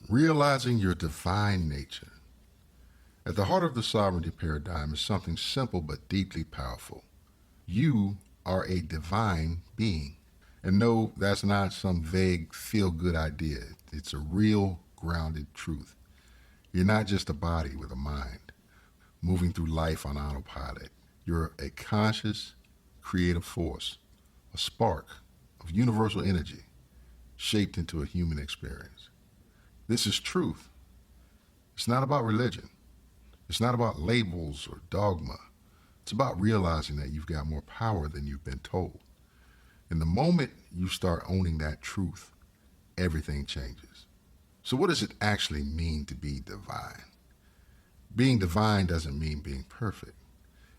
Realizing your divine nature. At the heart of the sovereignty paradigm is something simple but deeply powerful. You are a divine being. And no, that's not some vague feel good idea. It's a real, grounded truth. You're not just a body with a mind, moving through life on autopilot. You're a conscious, creative force, a spark of universal energy shaped into a human experience. This is truth. It's not about religion. It's not about labels or dogma. It's about realizing that you've got more power than you've been told. And the moment you start owning that truth, everything changes. So what does it actually mean to be divine? Being divine doesn't mean being perfect.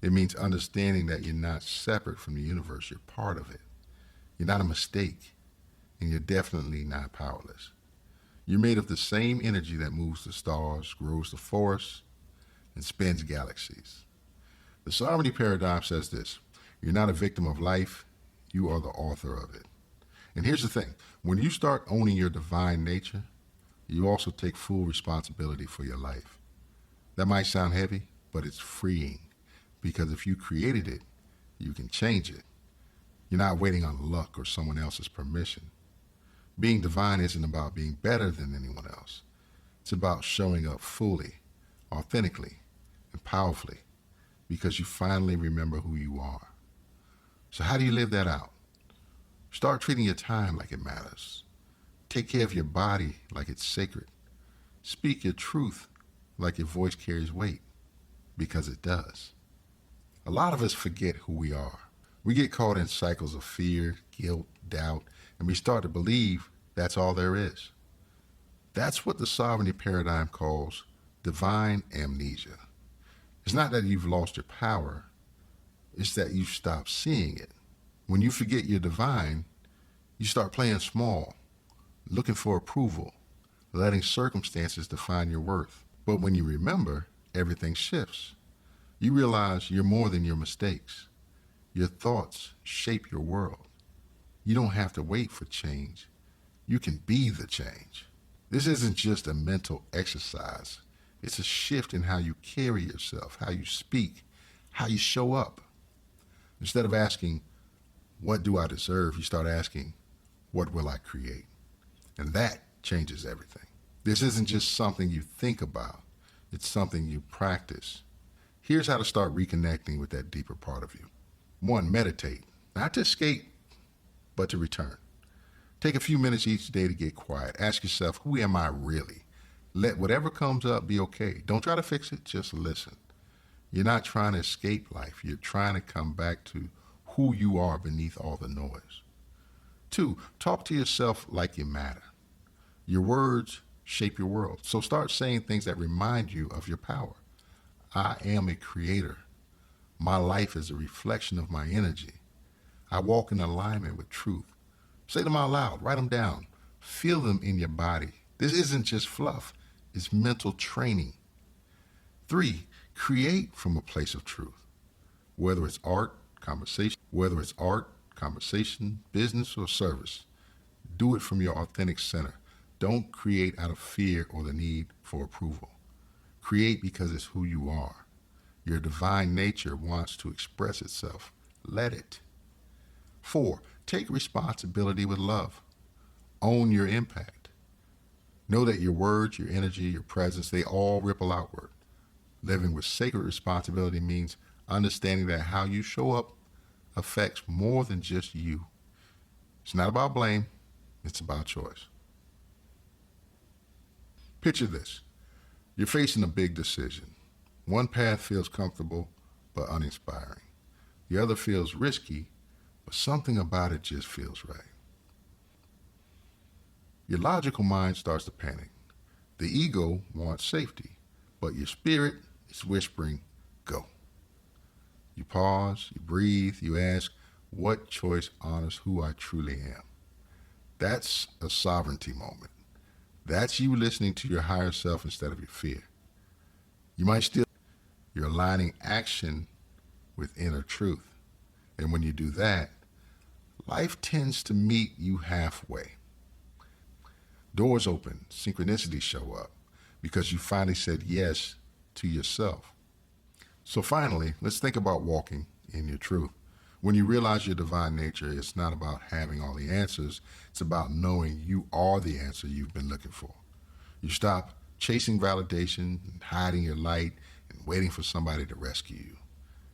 It means understanding that you're not separate from the universe, you're part of it. You're not a mistake, and you're definitely not powerless. You're made of the same energy that moves the stars, grows the forests, and spins galaxies. The sovereignty paradigm says this: you're not a victim of life, you are the author of it. And here's the thing: when you start owning your divine nature, you also take full responsibility for your life. That might sound heavy, but it's freeing, because if you created it, you can change it. You're not waiting on luck or someone else's permission. Being divine isn't about being better than anyone else. It's about showing up fully, authentically, and powerfully, because you finally remember who you are. So how do you live that out? Start treating your time like it matters. Take care of your body like it's sacred. Speak your truth like your voice carries weight, because it does. A lot of us forget who we are. We get caught in cycles of fear, guilt, doubt, and we start to believe that's all there is. That's what the sovereignty paradigm calls divine amnesia. It's not that you've lost your power, it's that you've stopped seeing it. When you forget you're divine, you start playing small, looking for approval, letting circumstances define your worth. But when you remember, everything shifts. You realize you're more than your mistakes. Your thoughts shape your world. You don't have to wait for change. You can be the change. This isn't just a mental exercise. It's a shift in how you carry yourself, how you speak, how you show up. Instead of asking, what do I deserve? You start asking, what will I create? And that changes everything. This isn't just something you think about. It's something you practice. Here's how to start reconnecting with that deeper part of you. 1, meditate. Not to escape, but to return. Take a few minutes each day to get quiet. Ask yourself, who am I really? Let whatever comes up be okay. Don't try to fix it, just listen. You're not trying to escape life. You're trying to come back to who you are beneath all the noise. 2, talk to yourself like you matter. Your words shape your world. So start saying things that remind you of your power. I am a creator. My life is a reflection of my energy. I walk in alignment with truth. Say them out loud, write them down, feel them in your body. This isn't just fluff, it's mental training. 3, create from a place of truth. Whether it's art, conversation, business, or service, do it from your authentic center. Don't create out of fear or the need for approval. Create because it's who you are. Your divine nature wants to express itself. Let it. 4, take responsibility with love. Own your impact. Know that your words, your energy, your presence, they all ripple outward. Living with sacred responsibility means understanding that how you show up affects more than just you. It's not about blame, it's about choice. Picture this. You're facing a big decision. One path feels comfortable but uninspiring. The other feels risky, but something about it just feels right. Your logical mind starts to panic. The ego wants safety, but your spirit is whispering, go. You pause, you breathe, you ask, what choice honors who I truly am? That's a sovereignty moment. That's you listening to your higher self instead of your fear. You might still, you're aligning action with inner truth. And when you do that, life tends to meet you halfway. Doors open, synchronicities show up because you finally said yes to yourself. So finally, let's think about walking in your truth. When you realize your divine nature, it's not about having all the answers, it's about knowing you are the answer you've been looking for. You stop chasing validation and hiding your light and waiting for somebody to rescue you.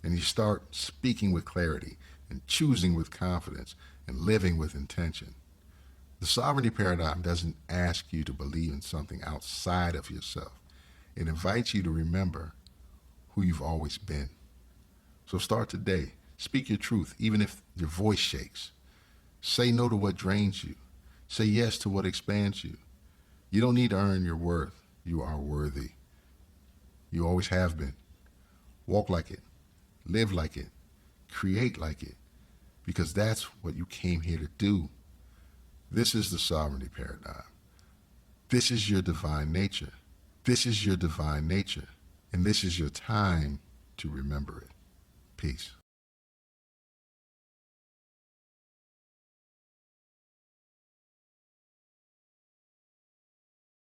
And you start speaking with clarity and choosing with confidence and living with intention. The sovereignty paradigm doesn't ask you to believe in something outside of yourself. It invites you to remember who you've always been. So start today. Speak your truth, even if your voice shakes. Say no to what drains you. Say yes to what expands you. You don't need to earn your worth. You are worthy. You always have been. Walk like it. Live like it. Create like it. Because that's what you came here to do. This is the sovereignty paradigm. This is your divine nature. This is your divine nature. And this is your time to remember it. Peace.